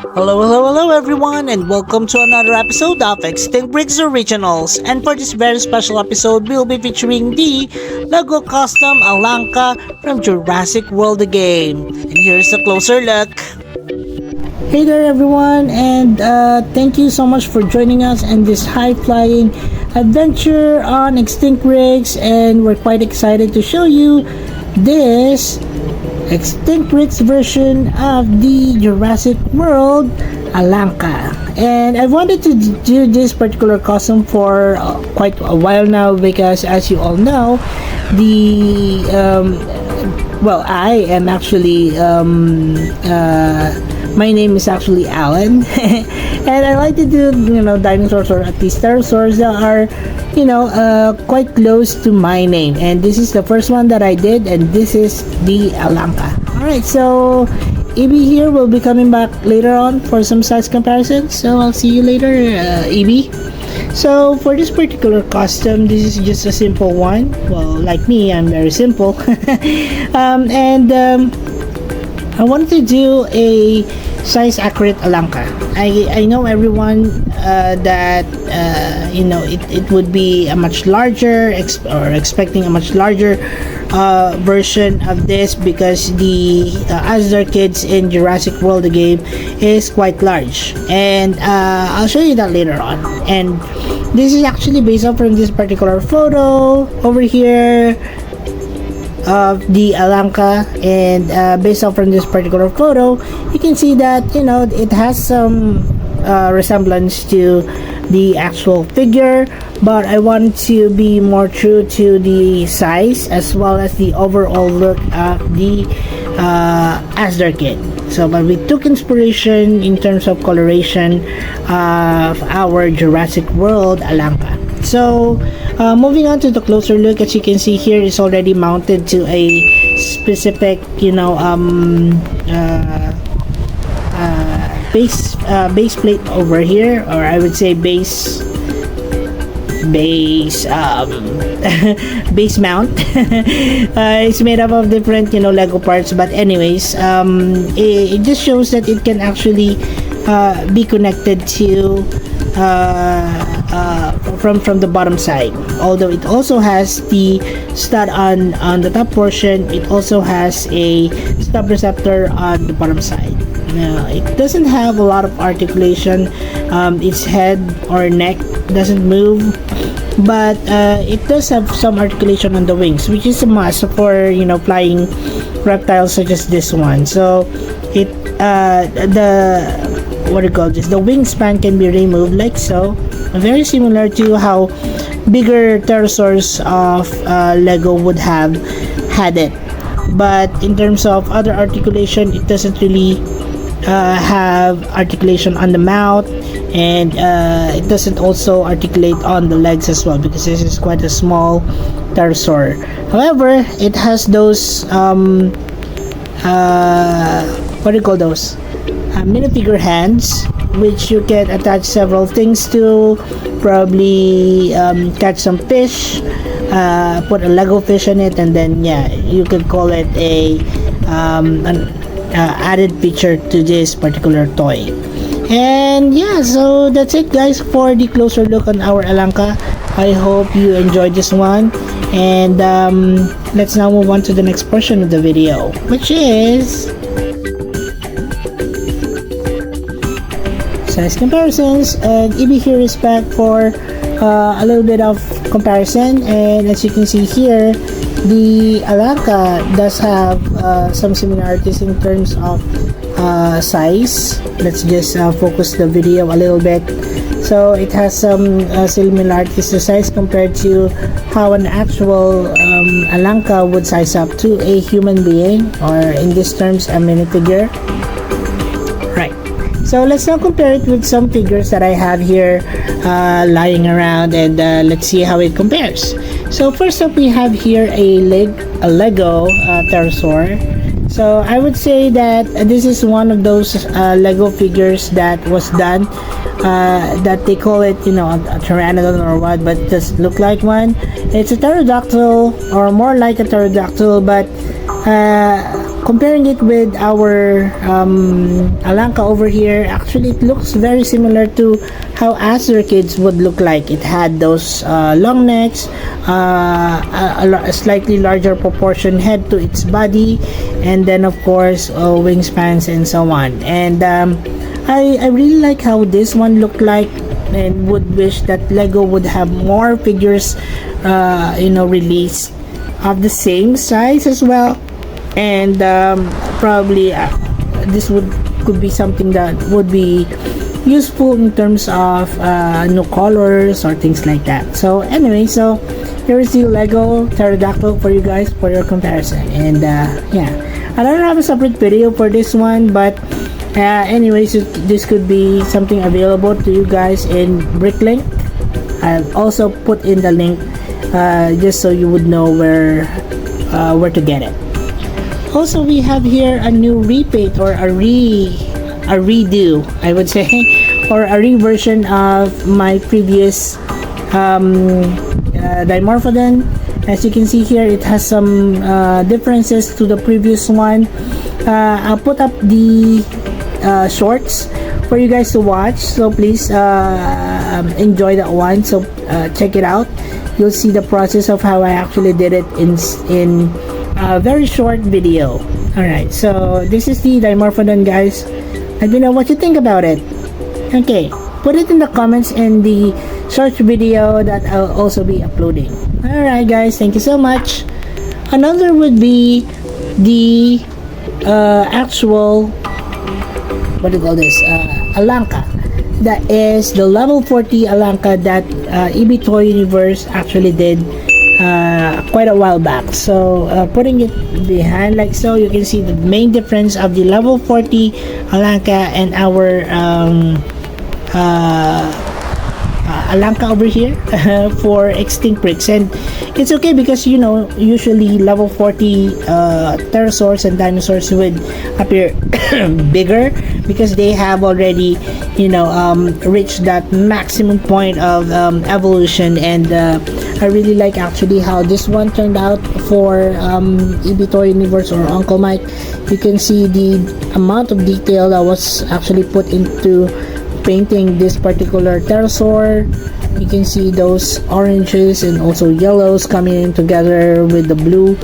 Hello everyone, and welcome to another episode of Extinct Bricks Originals. And for this very special episode, we'll be featuring the Lego Custom Alanqa from Jurassic World the game. And here's a closer look. Hey there everyone, and thank you so much for joining us in this high-flying adventure on Extinct Bricks, and we're quite excited to show you this Extinct Bricks version of the Jurassic World Alanqa. And I wanted to do this particular custom for quite a while now, because as you all know, I am actually my name is actually Alan and I like to do dinosaurs, or at least pterosaurs that are quite close to my name, and this is the first one that I did, and this is the Alanqa. Alright, so EB here will be coming back later on for some size comparisons, so I'll see you later, EB. So for this particular custom, this is just a simple one. Well, like me, I'm very simple. I wanted to do a size accurate Alanqa. I know everyone that it would be a much larger expecting a much larger version of this, because the Asdar kids in Jurassic World the game is quite large, and I'll show you that later on. And this is actually based off from this particular photo over here of the Alanqa, and based off from this particular photo, you can see that it has some resemblance to the actual figure, but I wanted to be more true to the size as well as the overall look of the Asdar kit. So, but we took inspiration in terms of coloration of our Jurassic World Alanqa. So, moving on to the closer look, as you can see here, it's already mounted to a specific, base plate over here, or I would say base mount. It's made up of different Lego parts, but anyways, it just shows that it can actually be connected to from the bottom side. Although it also has the stud on the top portion, it also has a stub receptor on the bottom side. Now, it doesn't have a lot of articulation. Its head or neck doesn't move, but it does have some articulation on the wings, which is a must for flying reptiles such as this one. So it the wingspan can be removed like so, very similar to how bigger pterosaurs of Lego would have had it. But in terms of other articulation, it doesn't really have articulation on the mouth, and it doesn't also articulate on the legs as well, because this is quite a small pterosaur. However, it has those minifigure hands, which you can attach several things to, probably catch some fish, put a Lego fish in it, and then you could call it an added feature to this particular toy. And so that's it, guys, for the closer look on our Alanqa. I hope you enjoyed this one, and let's now move on to the next portion of the video, which is size comparisons. And EB here is back for a little bit of comparison, and as you can see here, the Alanqa does have some similarities in terms of size. Let's just focus the video a little bit. So it has some similarities to size compared to how an actual Alanqa would size up to a human being, or in these terms, a minifigure. Right. So let's now compare it with some figures that I have here lying around, and let's see how it compares. So first up, we have here a Lego pterosaur. So I would say that this is one of those Lego figures that was done, that they call it, a pteranodon or what, but it doesn't look like one. It's a pterodactyl, or more like a pterodactyl, but comparing it with our Alanqa over here, actually it looks very similar to how Azure kids would look like. It had those long necks, a slightly larger proportion head to its body, and then of course wingspans and so on. And I really like how this one looked like, and would wish that Lego would have more figures released of the same size as well. And probably this could be something that would be useful in terms of new colors or things like that. So anyway, so here is the Lego pterodactyl for you guys for your comparison. And yeah, I don't have a separate video for this one, but anyways, this could be something available to you guys in Bricklink. I've also put in the link just so you would know where to get it. Also, we have here a new repaint, or a redo, I would say, or a reversion of my previous Dimorphodon. As you can see here, it has some differences to the previous one. I'll put up the shorts for you guys to watch, so please enjoy that one. So check it out. You'll see the process of how I actually did it in a very short video. Alright, so this is the Dimorphodon, guys. Let me know what you think about it. Okay, put it in the comments in the short video that I'll also be uploading. Alright guys, thank you so much. Another would be the actual, what do you call this, Alanqa. That is the level 40 Alanqa that EB Toy Universe actually did quite a while back. So putting it behind like so, you can see the main difference of the level 40 Alanqa and our Alanqa over here for extinct bricks. And it's okay because, you know, usually level 40 pterosaurs and dinosaurs would appear bigger because they have already, you know, reached that maximum point of evolution. And I really like actually how this one turned out for EB Toy Universe or Uncle Mike. You can see the amount of detail that was actually put into painting this particular pterosaur. You can see those oranges and also yellows coming in together with the blue.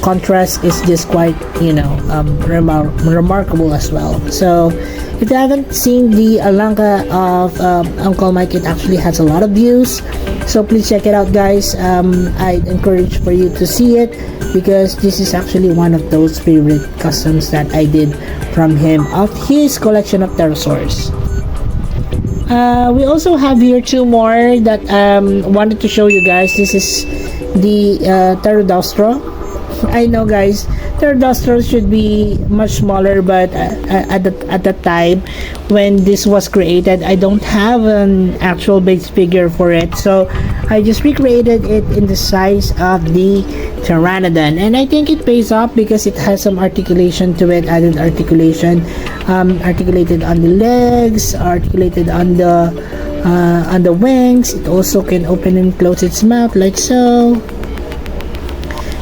Contrast is just quite, you know, remarkable as well. So if you haven't seen the Alanqa of Uncle Mike, it actually has a lot of views, so please check it out, guys. I encourage for you to see it because this is actually one of those favorite customs that I did from him of his collection of pterosaurs. We also have here two more that wanted to show you guys. This is the pterodactyl. I know, guys, pterodactyl should be much smaller, but at the time when this was created, I don't have an actual base figure for it, so I just recreated it in the size of the Pteranodon, and I think it pays off because it has some articulation to it, added articulation, articulated on the legs, articulated on the wings. It also can open and close its mouth like so.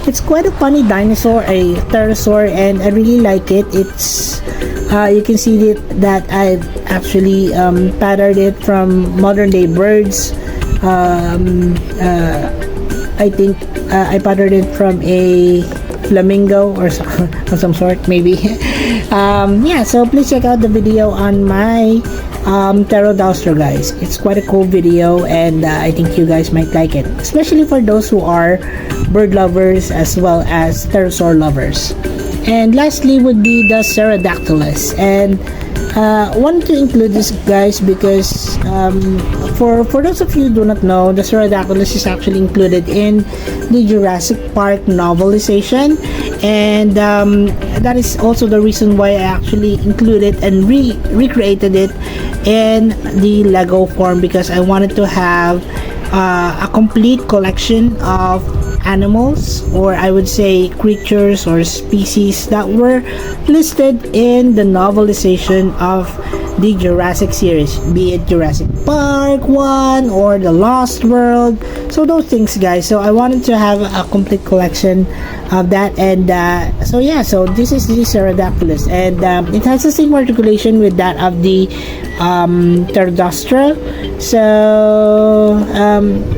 It's quite a funny dinosaur, a pterosaur, and I really like it. It's you can see that I've actually patterned it from modern day birds. I think I patterned it from a flamingo or of some sort, maybe. Yeah, so please check out the video on my pterodactyl, guys. It's quite a cool video, and I think you guys might like it, especially for those who are bird lovers as well as pterosaur lovers. And lastly would be the Pterodactylus, and wanted to include this, guys, because for those of you who do not know, the Pterodactylus is actually included in the Jurassic Park novelization, and that is also the reason why I actually included and recreated it in the Lego form, because I wanted to have a complete collection of animals, or I would say creatures or species that were listed in the novelization of the Jurassic series, be it Jurassic Park 1 or the Lost World, so those things, guys. So I wanted to have a complete collection of that, and so yeah, so this is the Pterodactylus, and it has the same articulation with that of the Pterodactyl. So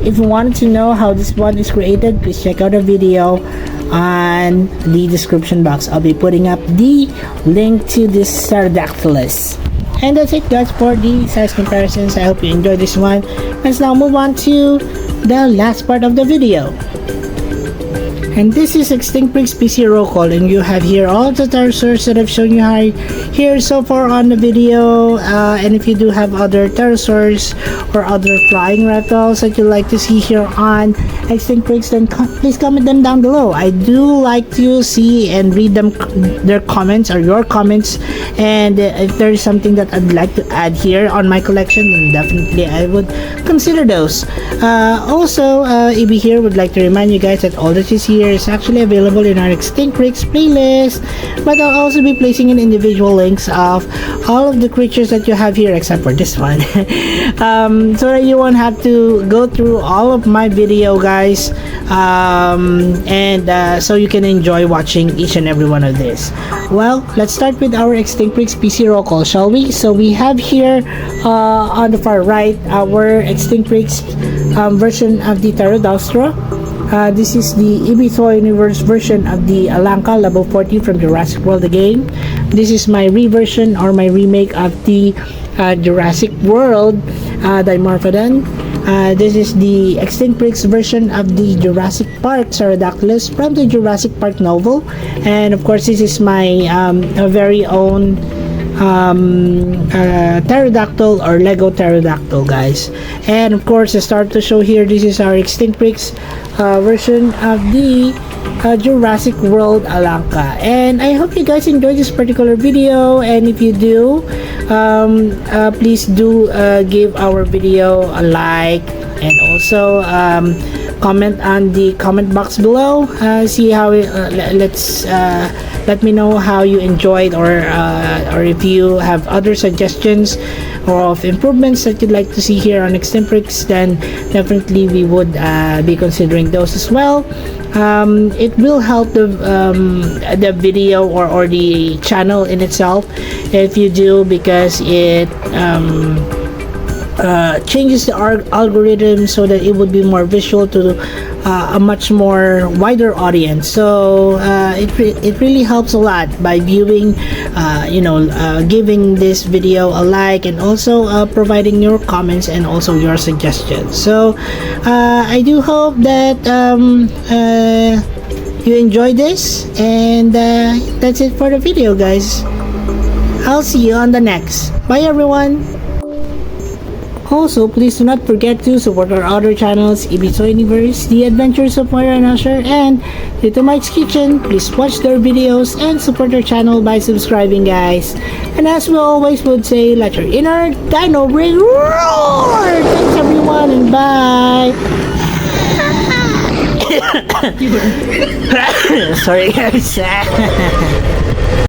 if you wanted to know how this one is created, please check out a video on the description box. I'll be putting up the link to this Pterodactylus. And that's it, guys, for the size comparisons. I hope you enjoyed this one. Let's now move on to the last part of the video. And this is Extinct Pricks PC roll call, and you have here all the pterosaurs that I've shown you here so far on the video. And if you do have other pterosaurs or other flying reptiles that you'd like to see here on Extinct Pricks, then please comment them down below. I do like to see and read their comments or your comments, and if there is something that I'd like to add here on my collection, then definitely I would consider those. Also, EB here would like to remind you guys that all that you see here is actually available in our Extinct Pricks playlist, but I'll also be placing in individual links of all of the creatures that you have here except for this one, so that you won't have to go through all of my video, guys, and so you can enjoy watching each and every one of this. Well, let's start with our Extinct Pricks PC roll call, shall we? So we have here on the far right our Extinct Pricks version of the Pterodactyl. This is the Ibiza Universe version of the Alanqa level 40 from Jurassic World, the game. This is my reversion or my remake of the Jurassic World Dimorphodon. This is the Extinct Pricks version of the Jurassic Park Pterodactylus from the Jurassic Park novel. And of course, this is my very own pterodactyl or Lego pterodactyl, guys. And of course, to start the show here, this is our Extinct Pricks version of the Jurassic World Alanqa. And I hope you guys enjoyed this particular video, and if you do, please do give our video a like, and also comment on the comment box below. See how let me know how you enjoyed, or if you have other suggestions or of improvements that you'd like to see here on Extinct Pricks, then definitely we would be considering those as well. It will help the video or the channel in itself if you do, because it changes the algorithm so that it would be more visual to a much more wider audience. So it really helps a lot by viewing, giving this video a like, and also providing your comments and also your suggestions. So I do hope that you enjoyed this, and that's it for the video, guys. I'll see you on the next. Bye, everyone. Also, please do not forget to support our other channels, Ibiza Universe, The Adventures of Moira and Usher, and Little Mike's Kitchen. Please watch their videos and support our channel by subscribing, guys. And as we always would say, let your inner dino brain roar! Thanks, everyone, and bye! Sorry, guys.